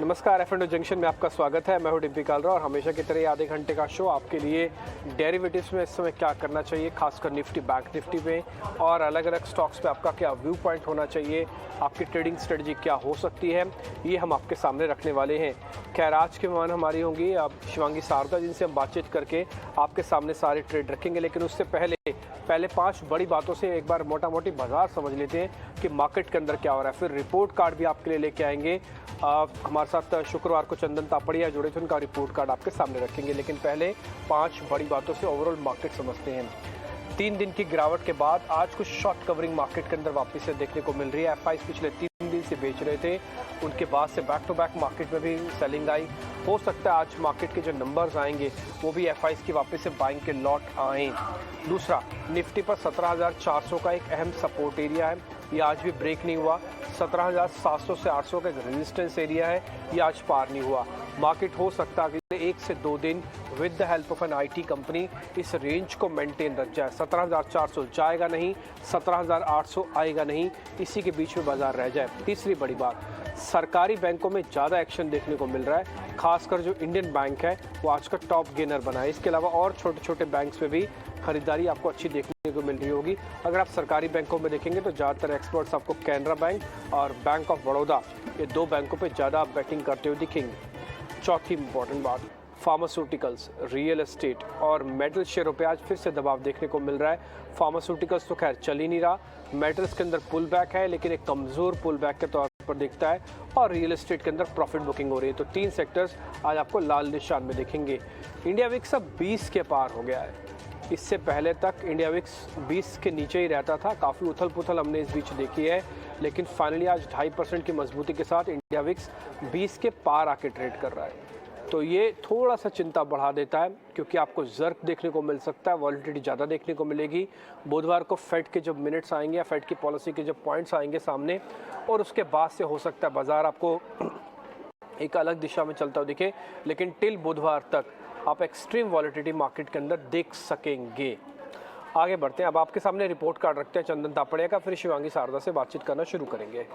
नमस्कार, F&O junction में आपका स्वागत है। मैं हूं डिम्पी कालरा और हमेशा की तरह आधे घंटे का शो आपके लिए डेरिवेटिव्स में इस समय क्या करना चाहिए, खासकर निफ्टी, बैंक निफ्टी में और अलग अलग स्टॉक्स पे आपका क्या व्यू पॉइंट होना चाहिए, आपकी ट्रेडिंग स्ट्रेटजी क्या हो सकती है, ये हम आपके सामने रखने वाले हैं। खैर, आज की मेहमान हमारी होंगी शिवांगी शारदा, जिनसे हम बातचीत करके आपके सामने सारे ट्रेड रखेंगे। लेकिन उससे पहले 5 बड़ी बातों से एक बार मोटा मोटी बाजार समझ लेते हैं कि मार्केट के अंदर क्या हो रहा है। फिर रिपोर्ट कार्ड भी आपके लिए लेके आएंगे। हमारे साथ शुक्रवार को चंदन तापड़िया जुड़े थे, उनका रिपोर्ट कार्ड आपके सामने रखेंगे। लेकिन पहले 5 बड़ी बातों से ओवरऑल मार्केट समझते हैं। 3 दिन की गिरावट के बाद आज कुछ शॉर्ट कवरिंग मार्केट के अंदर वापस से देखने को मिल रही है। एफआईज पिछले 3 दिन से बेच रहे थे, उनके बाद से बैक टू बैक मार्केट में भी सेलिंग आई। हो सकता है आज मार्केट के जो नंबर्स आएंगे वो भी एफआईज की वापस से बाइंग के लॉट आए। दूसरा, निफ्टी पर 17,400 का एक अहम सपोर्ट एरिया है, ये आज भी ब्रेक नहीं हुआ। 17,700 से 800 का एक रेजिस्टेंस एरिया है, ये आज पार नहीं हुआ। मार्केट हो सकता है कि 1 से 2 दिन with the help of an IT company इस रेंज को मेंटेन रख जाए। 17,400 जाएगा नहीं, 17,800 आएगा नहीं, इसी के बीच में बाजार रह जाए। तीसरी बड़ी बात, सरकारी बैंकों में ज़्यादा एक्शन देखने को मिल रहा है, खासकर जो इंडियन बैंक है वो आज का टॉप गेनर बना है। इसके अलावा और छोटे छोटे बैंक्स में भी खरीदारी आपको अच्छी देखने को मिल रही होगी। अगर आप सरकारी बैंकों में देखेंगे तो ज़्यादातर एक्सपर्ट्स आपको कैनरा बैंक और बैंक ऑफ बड़ौदा, ये 2 बैंकों पे ज़्यादा बैटिंग करते हुए दिखेंगे। चौथी इंपॉर्टेंट बात, फार्मास्यूटिकल्स, रियल एस्टेट और मेटल शेयरों पे आज फिर से दबाव देखने को मिल रहा है। फार्मास्यूटिकल्स तो खैर चल ही नहीं रहा, मेटल्स के अंदर पुल बैक है, लेकिन एक कमज़ोर पुल बैक के तौर पर दिखता है, और रियल एस्टेट के अंदर प्रॉफिट बुकिंग हो रही है। तो 3 सेक्टर्स आज आपको लाल निशान में दिखेंगे। इंडिया विक्स अब 20 के पार हो गया है। इससे पहले तक इंडिया विक्स 20 के नीचे ही रहता था। काफ़ी उथल पुथल हमने इस बीच देखी है, लेकिन फाइनली आज 2.5% की मजबूती के साथ इंडिया विक्स 20 के पार आके ट्रेड कर रहा है। तो ये थोड़ा सा चिंता बढ़ा देता है, क्योंकि आपको जर्क देखने को मिल सकता है, वॉलेटिलिटी ज़्यादा देखने को मिलेगी। बुधवार को फेड के जब मिनट्स आएंगे या फेड की पॉलिसी के जब पॉइंट्स आएंगे सामने, और उसके बाद से हो सकता है बाजार आपको एक अलग दिशा में चलता हुआ दिखे। लेकिन टिल बुधवार तक आप एक्सट्रीम वॉलेटिलिटी मार्केट के अंदर देख सकेंगे। आगे बढ़ते हैं, अब आपके सामने रिपोर्ट कार्ड रखते हैं चंदन तापड़िया का, फिर शिवांगी शारदा से बातचीत करना शुरू करेंगे।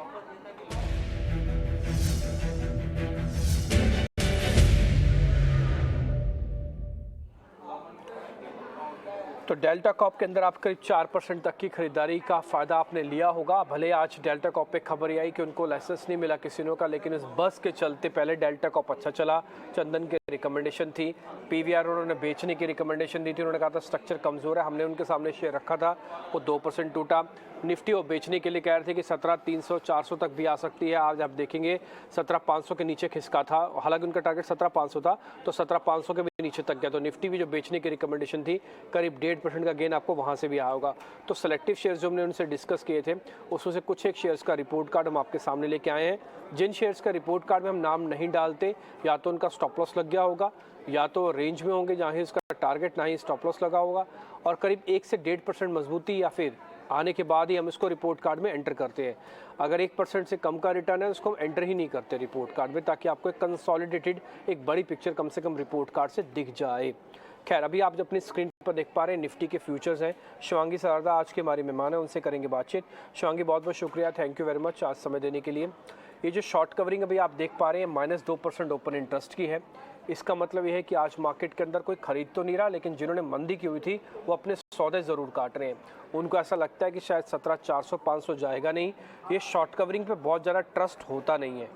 तो डेल्टा कॉप के अंदर आप करीब 4% तक की खरीदारी का फायदा आपने लिया होगा। भले आज डेल्टा कॉप पे खबर आई कि उनको लाइसेंस नहीं मिला किसिनों का, लेकिन इस बस के चलते पहले डेल्टा कॉप अच्छा चला। चंदन की रिकमेंडेशन थी, पीवीआर उन्होंने बेचने की रिकमेंडेशन दी थी। उन्होंने कहा था स्ट्रक्चर कमज़ोर है, हमने उनके सामने शेयर रखा था, वो 2% टूटा। निफ्टी वो बेचने के लिए कह रहे थे कि 17,300-400 तक भी आ सकती है। आज आप देखेंगे 17,500 के नीचे खिसका था, हालांकि उनका टारगेट 17,500 था, तो 17,500 के भी नीचे तक गया। तो निफ्टी भी जो बेचने की रिकमेंडेशन थी, करीब 1.5% का गेन आपको वहाँ से भी आया होगा। तो सेलेक्टिव शेयर्स जो हमने उनसे डिस्कस किए थे, उसमें से कुछ एक शेयर्स का रिपोर्ट कार्ड हम आपके सामने लेके आए हैं। जिन शेयर्स का रिपोर्ट कार्ड में हम नाम नहीं डालते, या तो उनका स्टॉप लॉस लग गया होगा, या तो रेंज में होंगे जहाँ ही उसका टारगेट ना ही स्टॉप लॉस लगा होगा, और करीब 1 से 1.5% मजबूती या फिर आने के बाद ही हम इसको रिपोर्ट कार्ड में एंटर करते हैं। अगर 1% से कम का रिटर्न है, उसको हम एंटर ही नहीं करते रिपोर्ट कार्ड में, ताकि आपको एक कंसोलिडेटेड एक बड़ी पिक्चर कम से कम रिपोर्ट कार्ड से दिख जाए। खैर, अभी आप अपनी स्क्रीन पर देख पा रहे हैं निफ्टी के फ्यूचर्स हैं। शिवांगी शारदा आज के हमारी मेहमान हैं, उनसे करेंगे बातचीत। शिवांगी, बहुत बहुत शुक्रिया, थैंक यू वेरी मच आज समय देने के लिए। ये जो शॉर्ट कवरिंग अभी आप देख पा रहे हैं -2% ओपन इंटरेस्ट की है। इसका मतलब ये है कि आज मार्केट के अंदर कोई खरीद तो नहीं रहा, लेकिन जिन्होंने मंदी की हुई थी वो अपने सौदे ज़रूर काट रहे हैं। उनको ऐसा लगता है कि शायद 17,400-500 जाएगा नहीं। ये शॉर्ट कवरिंग पे बहुत ज़्यादा ट्रस्ट होता नहीं है।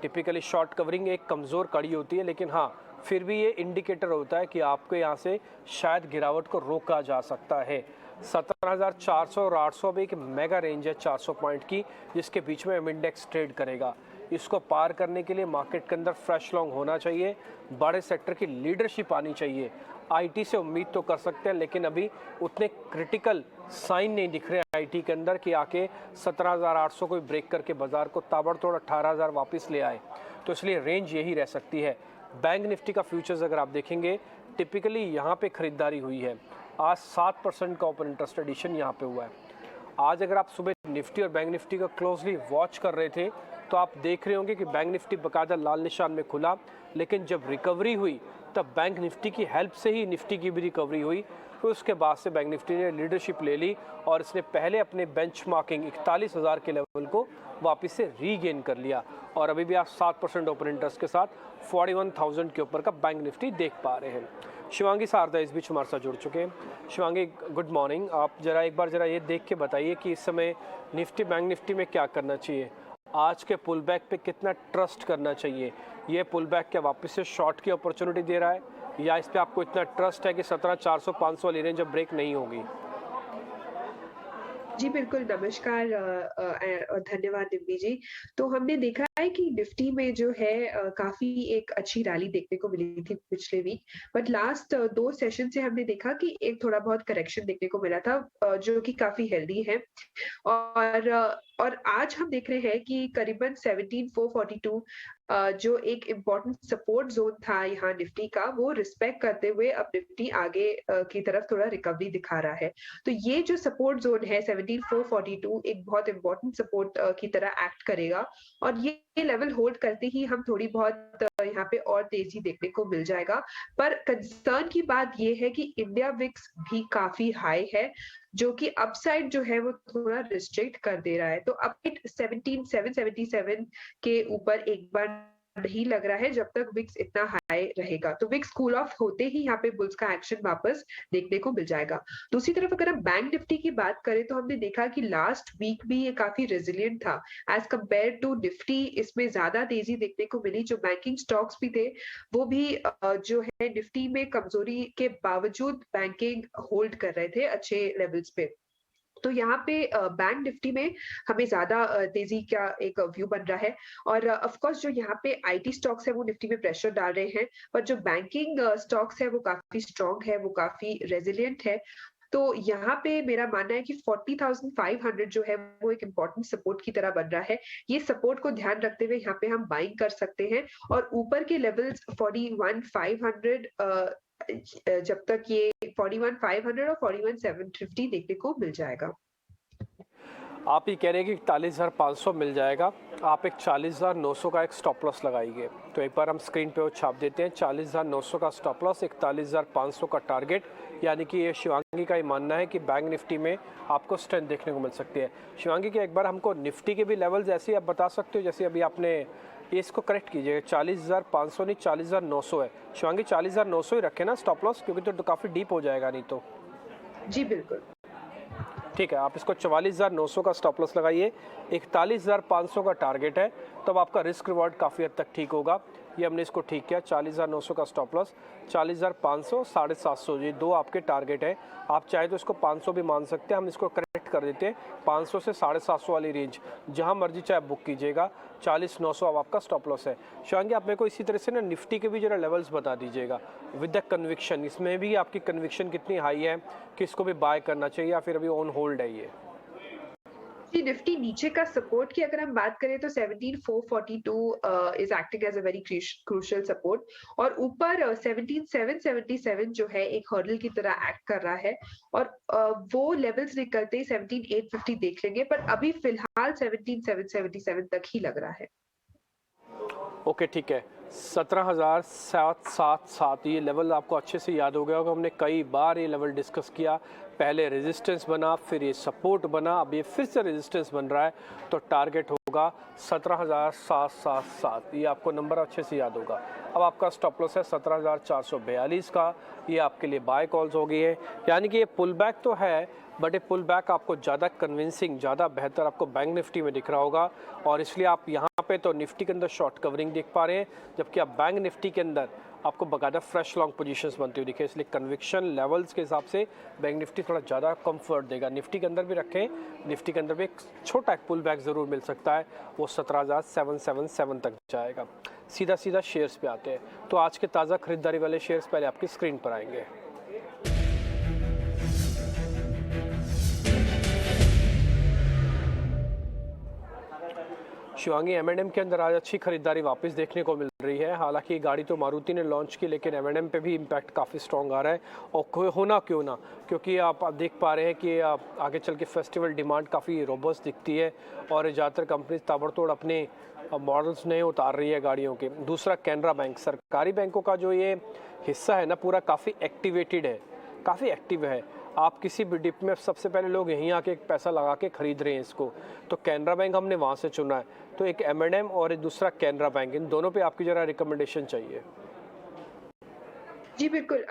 टिपिकली शॉर्ट कवरिंग एक कमज़ोर कड़ी होती है, लेकिन हाँ, फिर भी ये इंडिकेटर होता है कि आपके यहाँ से शायद गिरावट को रोका जा सकता है। 17,400 और 800 भी एक मेगा रेंज है 400 पॉइंट की, जिसके बीच में इंडेक्स ट्रेड करेगा। इसको पार करने के लिए मार्केट के अंदर फ्रेश लॉन्ग होना चाहिए, बड़े सेक्टर की लीडरशिप आनी चाहिए। आईटी से उम्मीद तो कर सकते हैं, लेकिन अभी उतने क्रिटिकल साइन नहीं दिख रहे आईटी के अंदर कि आके 17,800 को ब्रेक करके बाजार को ताबड़तोड़ 18,000 वापस ले आए। तो इसलिए रेंज यही रह सकती है। बैंक निफ्टी का फ्यूचर्स अगर आप देखेंगे, टिपिकली यहाँ पे खरीदारी हुई है। आज 7% का ओपन इंटरेस्ट एडिशन यहाँ पे हुआ है। आज अगर आप सुबह निफ्टी और बैंक निफ्टी का क्लोजली वॉच कर रहे थे, तो आप देख रहे होंगे कि बैंक निफ्टी बाकायदा लाल निशान में खुला, लेकिन जब रिकवरी हुई तब बैंक निफ्टी की हेल्प से ही निफ्टी की भी रिकवरी हुई। तो उसके बाद से बैंक निफ्टी ने लीडरशिप ले ली और इसने पहले अपने बेंचमार्किंग 41,000 के लेवल को वापस से रीगेन कर लिया और अभी भी आप 7% ओपन इंटरेस्ट के साथ 41,000 के ऊपर का बैंक निफ्टी देख पा रहे हैं। शिवांगी शारदा इस बीच हमारे साथ जुड़ चुके हैं। Shivangi, good morning. आप एक बार ये देख के बताइए कि इस समय निफ्टी बैंक निफ्टी में क्या करना चाहिए, आज के पुल बैक पे कितना ट्रस्ट करना चाहिए, ये पुल बैक क्या वापस से शॉर्ट की अपॉर्चुनिटी दे रहा है या इस पे आपको इतना ट्रस्ट है कि 17,400-500 वाली रेंज अब ब्रेक नहीं होगी? जी बिल्कुल, नमस्कार और धन्यवाद दिव्य जी। तो हमने देखा है कि निफ्टी में जो है काफ़ी एक अच्छी रैली देखने को मिली थी पिछले वीक, बट लास्ट 2 सेशन से हमने देखा कि एक थोड़ा बहुत करेक्शन देखने को मिला था, जो कि काफ़ी हेल्दी है। और और आज हम देख रहे हैं कि करीबन 17,442 जो एक इम्पोर्टेंट सपोर्ट ज़ोन था यहाँ निफ्टी का, वो रिस्पेक्ट करते हुए अब निफ्टी आगे की तरफ थोड़ा रिकवरी दिखा रहा है। तो ये जो सपोर्ट ज़ोन है 17,442 एक बहुत इम्पोर्टेंट सपोर्ट की तरह एक्ट करेगा और ये लेवल होल्ड करते ही हम थोड़ी बहुत यहाँ पे और तेज़ी देखने को मिल जाएगा। पर कंसर्न की बात ये है कि इंडिया विक्स भी काफ़ी हाई है, जो कि अपसाइड जो है वो थोड़ा रिस्ट्रिक्ट कर दे रहा है। तो अब 17,777 के ऊपर एक बार नहीं लग रहा है जब तक विक्स इतना हाई रहेगा। तो विक्स कूल ऑफ होते ही यहाँ पे बुल्स का एक्शन वापस देखने को मिल जाएगा। दूसरी तरफ अगर हम बैंक निफ्टी की बात करें तो हमने देखा कि लास्ट वीक भी ये काफी रेजिलिएंट था एज कंपेयर टू निफ्टी। इसमें ज्यादा तेजी देखने को मिली। जो बैंकिंग स्टॉक्स भी थे वो भी जो है निफ्टी में कमजोरी के बावजूद बैंकिंग होल्ड कर रहे थे अच्छे लेवल्स पे। तो यहाँ पे बैंक निफ्टी में हमें ज्यादा तेजी का एक व्यू बन रहा है और ऑफ कोर्स जो यहाँ पे आईटी स्टॉक्स है वो निफ्टी में प्रेशर डाल रहे हैं, पर जो बैंकिंग स्टॉक्स है वो काफी स्ट्रांग है, वो काफी रेजिलिएंट है। तो यहाँ पे मेरा मानना है कि 40,500 जो है वो एक इम्पोर्टेंट सपोर्ट की तरह बन रहा है। ये सपोर्ट को ध्यान रखते हुए यहाँ पे हम बाइंग कर सकते हैं और ऊपर के लेवल्स 41,500 जब तक ये 41,500 और 41,750 देखने को मिल जाएगा। आप ये कह रहे हैं कि 41,500 मिल जाएगा, आप एक 40,900 का एक स्टॉप लॉस लगाइए। तो एक बार हम स्क्रीन पे वो छाप देते हैं, 40,900 का स्टॉप लॉस, 41,500 का टारगेट। यानी कि ये शिवांगी का ये मानना है कि बैंक निफ्टी में आपको स्ट्रेंथ देखने को मिल सकती है। शिवांगी के एक बार हमको निफ्टी के भी लेवल्स ऐसे आप बता सकते हो जैसे अभी आपने इसको करेक्ट कीजिएगा, 40,500 नहीं 40,900 है। शिवांगी 40,900 ही रखे ना स्टॉप लॉस, क्योंकि तो काफ़ी डीप हो जाएगा नहीं तो। जी बिल्कुल ठीक है, आप इसको 44,900 का स्टॉप लॉस लगाइए, 41,500 का टारगेट है, तब आपका रिस्क रिवॉर्ड काफ़ी हद तक ठीक होगा। ये हमने इसको ठीक किया, 40,900 का स्टॉप लॉस, 40,500, 750, ये दो आपके टारगेट है। आप चाहे तो इसको 500 भी मान सकते हैं, हम इसको करेक्ट कर देते हैं 500 से 750 वाली रेंज, जहां मर्जी चाहे बुक कीजिएगा। 40,900 अब आपका स्टॉप लॉस है। शिवांगी, आप मेरे को इसी तरह से ना निफ्टी के भी जरा लेवल्स बता दीजिएगा विद द कन्विक्शन। इसमें भी आपकी कन्विक्शन कितनी हाई है कि इसको भी बाय करना चाहिए या फिर अभी ऑन होल्ड है ये? जी, निफ्टी नीचे का सपोर्ट की अगर हम बात करें तो 17,442 is acting as a very crucial support और ऊपर 17,777 जो है एक हर्डल की तरह एक्ट कर रहा है और वो लेवल्स निकलते ही 17,850 देख लेंगे, पर अभी फिलहाल 17,777 तक ही लग रहा है। ओके ठीक है, 17,777 ये लेवल आपको अच्छे से याद हो गया होगा, हमने कई बार ये लेवल डिस्कस किया। पहले रेजिस्टेंस बना, फिर ये सपोर्ट बना, अब ये फिर से रेजिस्टेंस बन रहा है, तो टारगेट होगा 17,777। ये आपको नंबर अच्छे से याद होगा। अब आपका स्टॉप लॉस है 17,442 का, ये आपके लिए बाय कॉल्स हो गई है। यानी कि ये पुल बैक तो है, बट ये पुल बैक आपको ज़्यादा कन्विंसिंग, ज़्यादा बेहतर आपको बैंक निफ्टी में दिख रहा होगा और इसलिए आप यहाँ पे तो निफ्टी के अंदर शॉर्ट कवरिंग देख पा रहे हैं, जबकि आप बैंक निफ्टी के अंदर आपको बाकायदा फ्रेश लॉन्ग पोजीशंस बनती हुई दिखे। इसलिए कन्विक्शन लेवल्स के हिसाब से बैंक निफ्टी थोड़ा ज़्यादा कंफर्ट देगा। निफ्टी के अंदर भी रखें, निफ्टी के अंदर भी एक छोटा पुल बैक ज़रूर मिल सकता है, वो 17,777 तक जाएगा। सीधा सीधा शेयर्स पे आते हैं, तो आज के ताज़ा खरीदारी वाले शेयर्स पहले आपकी स्क्रीन पर आएंगे। शिवांगी, M&M के अंदर आज अच्छी खरीदारी वापस देखने को मिल रही है। हालांकि गाड़ी तो मारुति ने लॉन्च की, लेकिन M&M पे भी इम्पैक्ट काफ़ी स्ट्रॉन्ग आ रहा है। और होना क्यों ना, क्योंकि आप देख पा रहे हैं कि आगे चल के फेस्टिवल डिमांड काफ़ी रोबस्ट दिखती है और ज़्यादातर कंपनी ताबड़तोड़ अपने मॉडल्स नए उतार रही है गाड़ियों के। दूसरा, कैनरा बैंक, सरकारी बैंकों का जो ये हिस्सा है ना पूरा, काफ़ी एक्टिवेटेड है, काफ़ी एक्टिव है। आप किसी भी डिप में सबसे पहले लोग यहीं आके पैसा लगा के खरीद रहे हैं इसको। तो कैनरा बैंक हमने वहाँ से चुना है। तो एक M&M और एक दूसरा कैनरा बैंक, इन दोनों पे आपकी ज़रा रिकमेंडेशन चाहिए। जी बिल्कुल।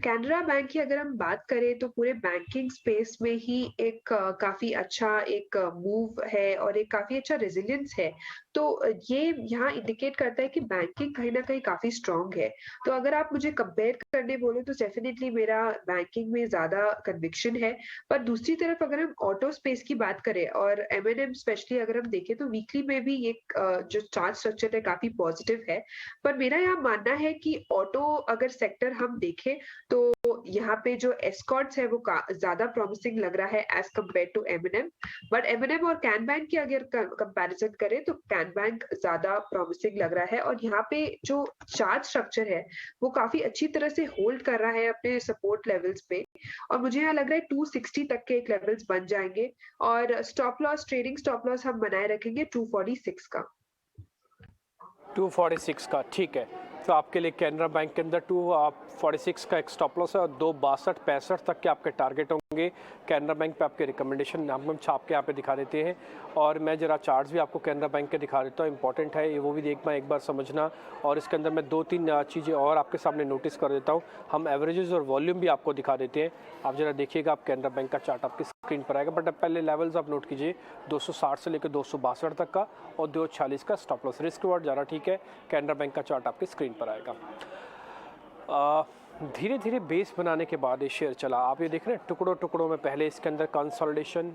कैनरा बैंक की अगर हम बात करें तो पूरे बैंकिंग स्पेस में ही एक काफ़ी अच्छा एक मूव है और एक काफ़ी अच्छा रेज़िलियंस है। तो ये यहाँ इंडिकेट करता है कि बैंकिंग कहीं न कहीं काफ़ी स्ट्रॉन्ग है। तो अगर आप मुझे कंपेयर करने बोले तो डेफ़िनिटली मेरा बैंकिंग में ज़्यादा कन्विक्शन है। पर दूसरी तरफ अगर हम ऑटो स्पेस की बात करें और M&M स्पेशली अगर हम देखें तो वीकली में भी एक जो चार्ट स्ट्रक्चर है काफ़ी पॉज़िटिव है। पर मेरा यहाँ मानना है कि ऑटो अगर सेक्टर हम देखें तो यहाँ पे जो एस्कॉर्ट्स है वो ज़्यादा प्रॉमिसिंग लग रहा है as compared to M&M। But M&M और कैन बैंक की अगर कंपैरिजन करें तो कैन बैंक ज़्यादा प्रॉमिसिंग लग रहा है और यहाँ पे जो चार्ट स्ट्रक्चर है वो काफ़ी अच्छी तरह से होल्ड कर रहा है अपने सपोर्ट लेवल्स पे। और मुझे यहाँ लग रहा है 260 तक के एक लेवल्स बन जाएँगे और stop loss trading stop loss हम बनाए रखेंगे 246 का। 246 का, ठीक है। तो आपके लिए कैनरा बैंक के अंदर 246 का एक स्टॉप लॉस है और 262-65 तक के आपके टारगेट होंगे। कैनरा बैंक पे आपके रिकमेंडेशन हम छाप के यहाँ पे दिखा देते हैं। और मैं ज़रा चार्ट्स भी आपको कैनरा बैंक के दिखा देता हूँ, इंपॉर्टेंट है ये, वो भी देखना एक बार समझना। और इसके अंदर मैं 2-3 चीज़ें और आपके सामने नोटिस कर देता हूँ। हम एवरेजेस और वॉल्यूम भी आपको दिखा देते हैं। आप ज़रा देखिएगा, आप कैनरा बैंक का चार्ट आपकी स्क्रीन पर आएगा। बट अब पहले लेवल्स आप नोट कीजिए, 260 से लेकर 262 तक का और 240 का स्टॉप लॉस। रिस्क रिवॉर्ड ज़रा ठीक है। कैनरा बैंक का चार्ट आपकी स्क्रीन पर आएगा। धीरे धीरे बेस बनाने के बाद ये शेयर चला। आप ये देख रहे हैं टुकड़ों टुकड़ों में, पहले इसके अंदर कंसोलिडेशन,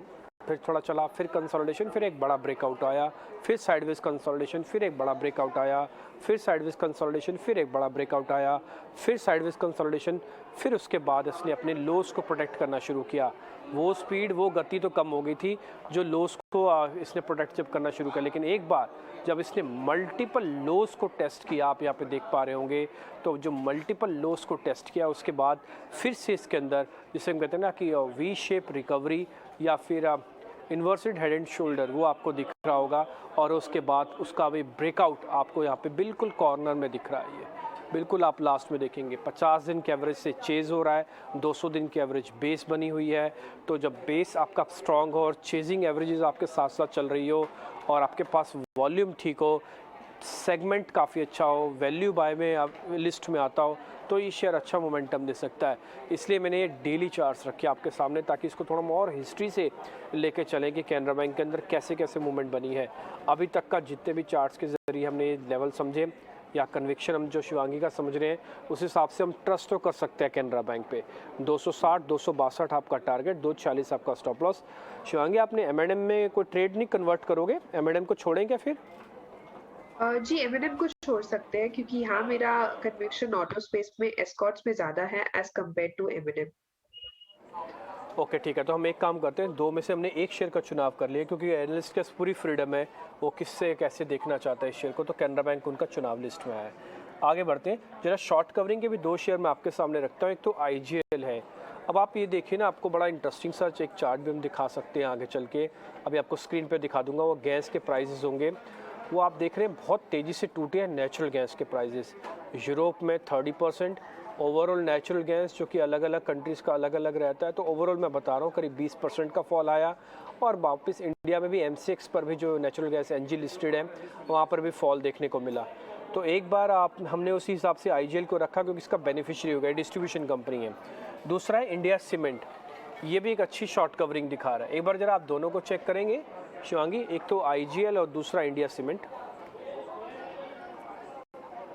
फिर थोड़ा चला, फिर कंसोलिडेशन, फिर एक बड़ा ब्रेकआउट आया, फिर साइडवेज कंसोलिडेशन, फिर एक बड़ा ब्रेकआउट आया, फिर साइडवेज कंसोलिडेशन, फिर एक बड़ा ब्रेकआउट आया, फिर साइडवेज कंसोलिडेशन। फिर उसके बाद इसने अपने लोस को प्रोटेक्ट करना शुरू किया। वो स्पीड, वो गति तो कम हो गई थी जो लोस को इसने प्रोटेक्ट जब करना शुरू किया। लेकिन एक बार जब इसने मल्टीपल लोस को टेस्ट किया, आप यहाँ पे देख पा रहे होंगे, तो जो मल्टीपल लोस को टेस्ट किया उसके बाद फिर से इसके अंदर, जिसे हम कहते हैं ना कि वी शेप रिकवरी या फिर इन्वर्टेड हेड एंड शोल्डर, वो आपको दिख रहा होगा। और उसके बाद उसका भी ब्रेकआउट आपको यहाँ पे बिल्कुल कॉर्नर में दिख रहा है। ये बिल्कुल आप लास्ट में देखेंगे 50 दिन के एवरेज से चेज़ हो रहा है, 200 दिन की एवरेज बेस बनी हुई है। तो जब बेस आपका स्ट्रॉन्ग हो और चेजिंग एवरेजेस आपके साथ साथ चल रही हो और आपके पास वॉल्यूम ठीक हो, सेगमेंट काफ़ी अच्छा हो, वैल्यू बाय में आप लिस्ट में आता हो, तो ये शेयर अच्छा मोमेंटम दे सकता है। इसलिए मैंने ये डेली चार्ट्स रखे आपके सामने, ताकि इसको थोड़ा और हिस्ट्री से लेके चलें कि कैनरा बैंक के अंदर कैसे कैसे मूवमेंट बनी है। अभी तक का जितने भी चार्ट्स के ज़रिए हमने ये लेवल समझे या कन्विक्शन हम जो शिवांगी का समझ रहे हैं, उस हिसाब से हम ट्रस्ट तो कर सकते हैं कैनरा बैंक पे। 260, 262 आपका टारगेट, 240 आपका स्टॉप लॉस। शिवांगी, आपने M&M में कोई ट्रेड नहीं कन्वर्ट करोगे? M&M को छोड़ेंगे फिर? जी, M&M को छोड़ सकते हैं क्योंकि यहाँ मेरा कन्विक्शन ऑटो स्पेस में एस्कॉर्ट्स में ज़्यादा है as compared to M&M। Okay, ठीक है। तो हम एक काम करते हैं, दो में से हमने एक शेयर का चुनाव कर लिया, क्योंकि एनालिस्ट के पास पूरी फ्रीडम है वो किससे कैसे देखना चाहता है इस शेयर को। तो कैनरा बैंक उनका चुनाव लिस्ट में है। आगे बढ़ते हैं, जरा शॉर्ट कवरिंग के भी दो शेयर मैं आपके सामने रखता हूँ। एक तो IGL है। अब आप ये देखिए ना, आपको बड़ा इंटरेस्टिंग सा एक चार्ट भी हम दिखा सकते हैं आगे चल के। अभी आपको स्क्रीन पे दिखा दूंगा, वो गैस के प्राइजेस होंगे, वो आप देख रहे हैं बहुत तेज़ी से टूटे हैं नेचुरल गैस के प्राइजेस। यूरोप में 30%, ओवरऑल नेचुरल गैस जो कि अलग अलग कंट्रीज़ का अलग अलग रहता है, तो ओवरऑल मैं बता रहा हूँ करीब 20% का फॉल आया। और वापस इंडिया में भी MCX पर भी जो नेचुरल गैस NG लिस्टेड है, वहाँ पर भी फॉल देखने को मिला। तो एक बार हमने उसी हिसाब से IGL को रखा, क्योंकि इसका बेनिफिशियरी हो गया, डिस्ट्रीब्यूशन कंपनी है। दूसरा है इंडिया सीमेंट, ये भी एक अच्छी शॉर्ट कवरिंग दिखा रहा है। एक बार जरा आप दोनों को चेक करेंगे शिवांगी, एक तो IGL और दूसरा इंडिया सीमेंट।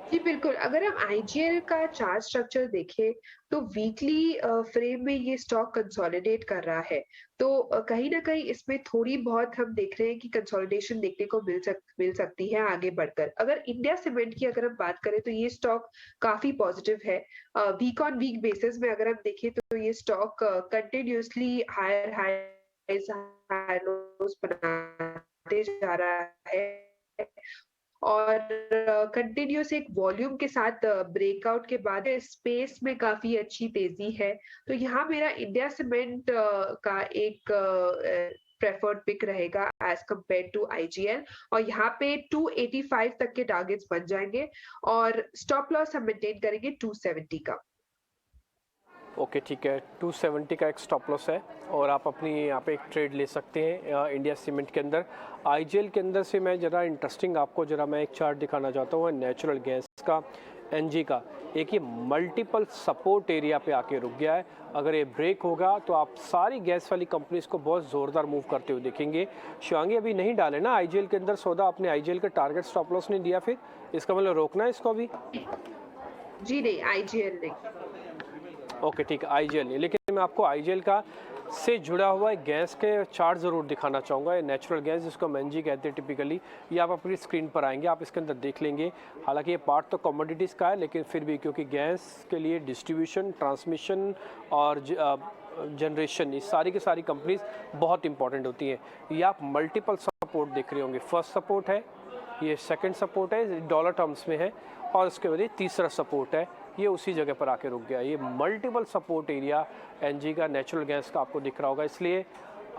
जी बिल्कुल, अगर हम IGL का चार्ट स्ट्रक्चर देखें तो वीकली फ्रेम में ये स्टॉक कंसोलिडेट कर रहा है। तो कहीं न कहीं इसमें थोड़ी बहुत हम देख रहे हैं कि कंसोलिडेशन देखने को मिल सकती है आगे बढ़कर। अगर इंडिया सीमेंट की अगर हम बात करें तो ये स्टॉक काफ़ी पॉजिटिव है। वीक ऑन वीक बेसिस में अगर हम देखें तो ये stock continuously higher highs higher lows बनाते जा रहा है। और कंटिन्यूअस एक वॉल्यूम के साथ ब्रेकआउट के बाद स्पेस में काफी अच्छी तेजी है। तो यहाँ मेरा इंडिया सीमेंट का एक प्रेफर्ड पिक रहेगा एज कंपेयर टू आईजीएल, और यहाँ पे 285 तक के टारगेट्स बन जाएंगे और स्टॉप लॉस हम मेंटेन करेंगे 270 का। ओके ठीक है, 270 का एक स्टॉप लॉस है और आप अपनी यहाँ पे एक ट्रेड ले सकते हैं इंडिया सीमेंट के अंदर। आईजीएल के अंदर से मैं ज़रा इंटरेस्टिंग आपको ज़रा मैं एक चार्ट दिखाना चाहता हूँ नेचुरल गैस का, एनजी का। एक ये मल्टीपल सपोर्ट एरिया पे आके रुक गया है। अगर ये ब्रेक होगा तो आप सारी गैस वाली कंपनीज को बहुत ज़ोरदार मूव करते हुए देखेंगे। शिवांगी अभी नहीं डाले ना आईजीएल के अंदर सौदा, आपने आईजीएल का टारगेट स्टॉप लॉस नहीं दिया, फिर इसका मतलब रोकना है इसको अभी? जी नहीं, आईजीएल नहीं। ओके ठीक है, आईजीएल नहीं, लेकिन मैं आपको आईजीएल का से जुड़ा हुआ एक गैस के चार्ट ज़रूर दिखाना चाहूँगा। ये नेचुरल गैस जिसको हम एनजी कहते हैं टिपिकली, ये आप अपनी स्क्रीन पर आएंगे, आप इसके अंदर देख लेंगे। हालांकि ये पार्ट तो कमोडिटीज़ का है, लेकिन फिर भी क्योंकि गैस के लिए डिस्ट्रीब्यूशन, ट्रांसमिशन और जनरेशन, ये सारी की सारी कंपनीज बहुत इंपॉर्टेंट होती हैं। ये आप मल्टीपल सपोर्ट देख रहे होंगे। फर्स्ट सपोर्ट है, ये सेकेंड सपोर्ट है, डॉलर टर्म्स में है, और उसके बाद ये तीसरा सपोर्ट है, ये उसी जगह पर आके रुक गया। ये मल्टीपल सपोर्ट एरिया एनजी का, नेचुरल गैस का आपको दिख रहा होगा। इसलिए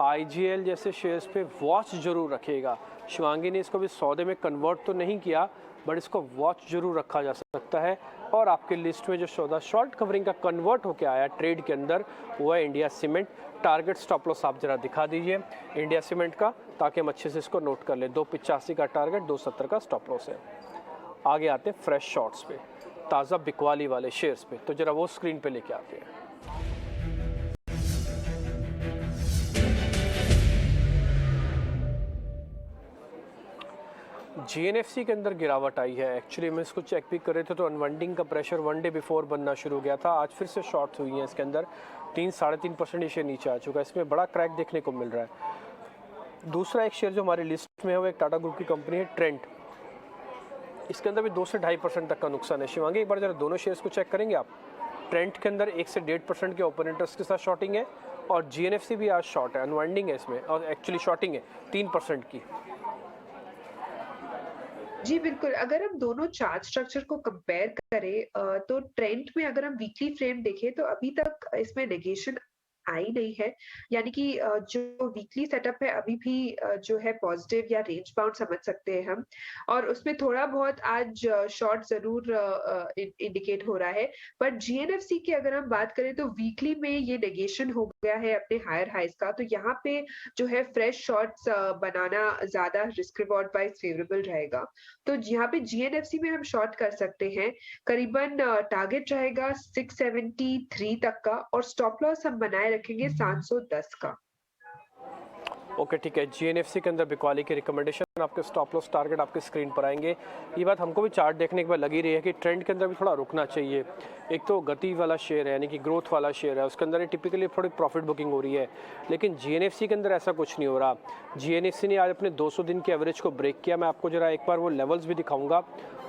आईजीएल जैसे शेयर्स पे वॉच जरूर रखिएगा। शिवांगी ने इसको भी सौदे में कन्वर्ट तो नहीं किया, बट इसको वॉच जरूर रखा जा सकता है। और आपके लिस्ट में जो सौदा शॉर्ट कवरिंग का कन्वर्ट होकर आया ट्रेड के अंदर, वो है India cement. Target stop loss आप जरा दिखा दीजिए इंडिया सीमेंट का, ताकि हम अच्छे से इसको नोट कर ले। 285 का टारगेट, 270 का स्टॉप लॉस है। आगे आते हैं फ्रेश शॉर्ट्स पे, ताज़ा बिकवाली वाले शेयर्स पे, तो जरा वो स्क्रीन पे लेके आते हैं। जीएनएफसी के अंदर गिरावट आई है। एक्चुअली मैं इसको चेक भी कर रहे थे तो अनवाइंडिंग का प्रेशर वन डे बिफोर बनना शुरू हो गया था। आज फिर से शॉर्ट्स हुई हैं इसके अंदर, 3-3.5% ये शेयर नीचे आ चुका है। इसमें बड़ा क्रैक देखने को मिल रहा है। दूसरा एक शेयर जो हमारी लिस्ट में है वो एक टाटा ग्रुप की कंपनी है ट्रेंट। इसके अंदर भी 2 से 2.5% तक का नुकसान है। शिवांगी एक बार जरा दोनों शेयर्स को चेक करेंगे आप। ट्रेंट के अंदर 1 से 1.5% के ओपन इंटरेस्ट के साथ शॉर्टिंग है, और जीएनएफसी भी आज शॉर्ट है, अनवाइंडिंग है इसमें, और एक्चुअली शॉर्टिंग है 3% की। जी बिल्कुल, अगर हम दोनों चार्ट स्ट्रक्चर को कंपेयर करें तो ट्रेंड में अगर हम वीकली फ्रेम देखें तो अभी तक इसमें नेगेशन आई नहीं है, यानी कि जो वीकली सेटअप है अभी भी जो है पॉजिटिव या रेंज बाउंड समझ सकते हैं हम, और उसमें थोड़ा बहुत आज शॉर्ट जरूर इंडिकेट हो रहा है। बट जीएनएफसी की अगर हम बात करें तो वीकली में ये नेगेशन हो गया है अपने हायर हाइज का, तो यहाँ पे जो है फ्रेश शॉर्ट्स बनाना ज्यादा रिस्क रिवॉर्ड वाइज फेवरेबल रहेगा। तो यहाँ पे जीएनएफसी में हम शॉर्ट कर सकते हैं, करीबन टारगेट रहेगा 673 तक का, और स्टॉप लॉस हम बनाए रखेंगे 710 का। ओके ठीक है, जीएनएफसी के अंदर बिकवाली की रिकमेंडेशन, आपके स्टॉप लॉस टारगेट आपके स्क्रीन पर आएंगे। ये बात हमको भी चार्ट देखने के बाद लगी रही है कि ट्रेंड के अंदर भी थोड़ा रुकना चाहिए। एक तो गति वाला शेयर है, यानी कि ग्रोथ वाला शेयर है, उसके अंदर टिपिकली थोड़ी प्रॉफिट बुकिंग हो रही है, लेकिन जीएनएफसी के अंदर ऐसा कुछ नहीं हो रहा। जीएनएफसी ने आज अपने 200 दिन के एवरेज को ब्रेक किया। मैं आपको जरा एक बार वो लेवल्स भी दिखाऊंगा,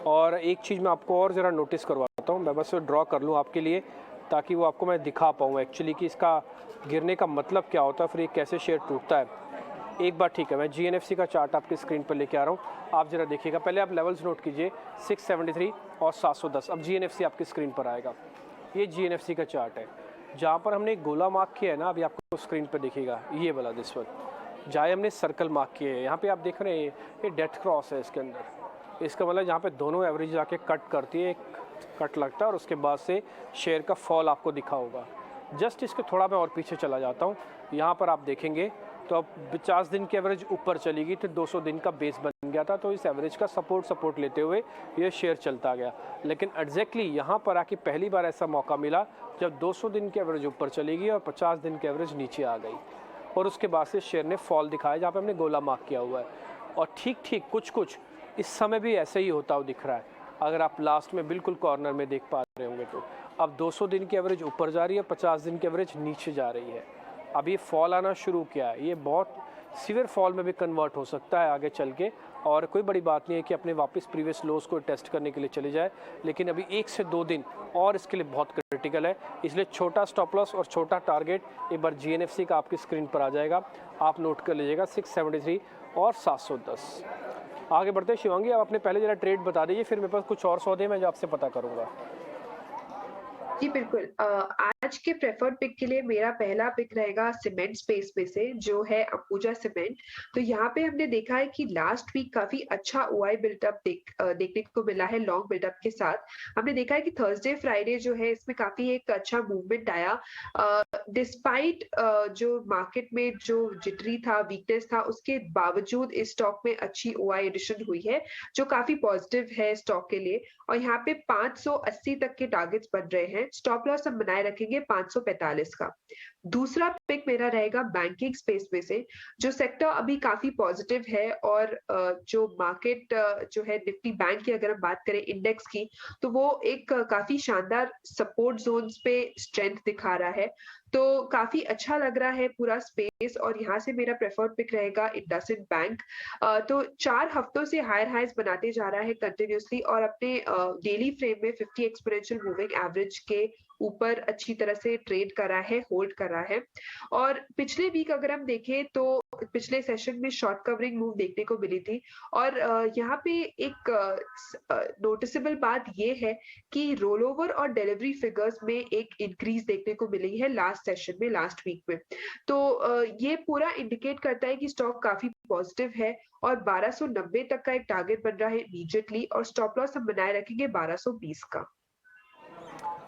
और एक चीज़ मैं आपको और ज़रा नोटिस करवाता हूँ। मैं बस ड्रॉ कर लूँ आपके लिए, ताकि वो आपको मैं दिखा पाऊँ एक्चुअली कि इसका गिरने का मतलब क्या होता है, फिर ये कैसे शेयर टूटता है। एक बार ठीक है, मैं जीएनएफसी का चार्ट आपकी स्क्रीन पर लेके आ रहा हूँ, आप जरा देखिएगा। पहले आप लेवल्स नोट कीजिए, 673 और 710। अब जीएनएफसी आपकी स्क्रीन पर आएगा। ये जीएनएफसी का चार्ट है, जहाँ पर हमने एक गोला मार्क किया है ना, अभी आपको स्क्रीन पर दिखेगा, ये वाला दिस वन, जहाँ हमने सर्कल मार्क किए हैं। यहाँ पे आप देख रहे हैं ये डेथ क्रॉस है इसके अंदर। इसका मतलब जहाँ पे दोनों एवरेज जाके कट करती है, एक कट लगता है और उसके बाद से शेयर का फॉल आपको दिखा होगा। जस्ट इसके थोड़ा मैं और पीछे चला जाता हूँ, यहाँ पर आप देखेंगे तो अब 50 दिन की एवरेज ऊपर चली गई, तो 200 दिन का बेस बन गया था, तो इस एवरेज का सपोर्ट लेते हुए ये शेयर चलता गया। लेकिन एग्जैक्टली यहाँ पर आके पहली बार ऐसा मौका मिला जब 200 दिन की एवरेज ऊपर चली गई और 50 दिन की एवरेज नीचे आ गई, और उसके बाद से शेयर ने फॉल दिखाया, जहाँ पर हमने गोला मार्क किया हुआ है। और ठीक कुछ इस समय भी ऐसे ही होता हुआ दिख रहा है, अगर आप लास्ट में बिल्कुल कॉर्नर में देख पा रहे होंगे तो। अब 200 दिन की एवरेज ऊपर जा रही है, 50 दिन की एवरेज नीचे जा रही है। अब ये फॉल आना शुरू किया है, ये बहुत सीवियर फॉल में भी कन्वर्ट हो सकता है आगे चल के, और कोई बड़ी बात नहीं है कि अपने वापस प्रीवियस लोस को टेस्ट करने के लिए चले जाए, लेकिन अभी 1 से 2 दिन और इसके लिए बहुत क्रिटिकल है। इसलिए छोटा स्टॉप लॉस और छोटा टारगेट एक बार जीएनएफसी का आपकी स्क्रीन पर आ जाएगा, आप नोट कर लीजिएगा, 673 और 710। आगे बढ़ते हैं शिवांगी, आप अपने पहले जरा ट्रेड बता दीजिए, फिर मेरे पास कुछ और सौदे मैं जो आपसे पता करूंगा। जी बिल्कुल। आज के प्रेफर्ड पिक के लिए मेरा पहला पिक रहेगा सीमेंट स्पेस में से, जो है अंबुजा सीमेंट। तो यहाँ पे हमने देखा है कि लास्ट वीक काफी अच्छा ओआई बिल्टअप देखने को मिला है लॉन्ग बिल्टअप के साथ। हमने देखा है कि थर्सडे फ्राइडे जो है इसमें काफी एक अच्छा मूवमेंट आया, डिस्पाइट जो मार्केट में जो जिटरी था, वीकनेस था, उसके बावजूद इस स्टॉक में अच्छी ओआई एडिशन हुई है, जो काफी पॉजिटिव है स्टॉक के लिए। और यहाँ पे 580 तक के टारगेट्स बन रहे हैं। स्टॉप लॉस हम बनाए रखेंगे 545 का। दूसरा पिक मेरा रहेगा बैंकिंग स्पेस में से, जो सेक्टर अभी काफी पॉजिटिव है, और जो मार्केट जो है निफ्टी बैंक की अगर हम बात करें इंडेक्स की, तो वो एक काफी शानदार सपोर्ट जोन्स पे स्ट्रेंथ दिखा रहा है। तो काफी अच्छा लग रहा है पूरा स्पेस, और यहाँ से मेरा प्रेफर्ड पिक रहेगा इंडसइंड बैंक। तो 4 हफ्तों से हायर हाइज बनाते जा रहा है कंटिन्यूसली, और अपने डेली फ्रेम में 50 एक्सपोनेंशियल मूविंग एवरेज के ऊपर अच्छी तरह से ट्रेड करा है, होल्ड करा है। और पिछले वीक अगर हम देखें तो पिछले सेशन में शॉर्ट कवरिंग मूव देखने को मिली थी, और यहाँ पे एक नोटिसेबल बात ये है कि रोल ओवर और डिलीवरी फिगर्स में एक इंक्रीज देखने को मिली है लास्ट सेशन में, लास्ट वीक में। तो ये पूरा इंडिकेट करता है कि स्टॉक काफी पॉजिटिव है, और 1290 तक का एक टारगेट बन रहा है इमीडिएटली, और स्टॉप लॉस हम बनाए रखेंगे 1220 का।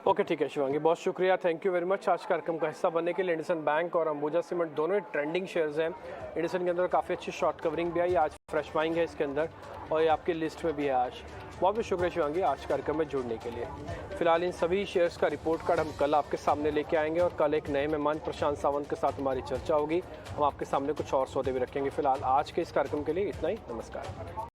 ओके ठीक है शिवांगी, बहुत शुक्रिया, थैंक यू वेरी मच आज कार्यक्रम का हिस्सा बनने के लिए। इंडसइंड बैंक और अंबुजा सीमेंट दोनों ही ट्रेंडिंग शेयर्स हैं। इंडसइंड के अंदर काफ़ी अच्छी शॉर्ट कवरिंग भी आई, आज फ्रेश बाइंग है इसके अंदर, और ये आपकी लिस्ट में भी है आज। बहुत बहुत शुक्रिया शिवांगी आज कार्यक्रम में जुड़ने के लिए। फिलहाल इन सभी शेयर्स का रिपोर्ट कार्ड हम कल आपके सामने लेके आएंगे, और कल एक नए मेहमान प्रशांत सावंत के साथ हमारी चर्चा होगी। हम आपके सामने कुछ और सौदे भी रखेंगे। फिलहाल आज के इस कार्यक्रम के लिए इतना ही, नमस्कार।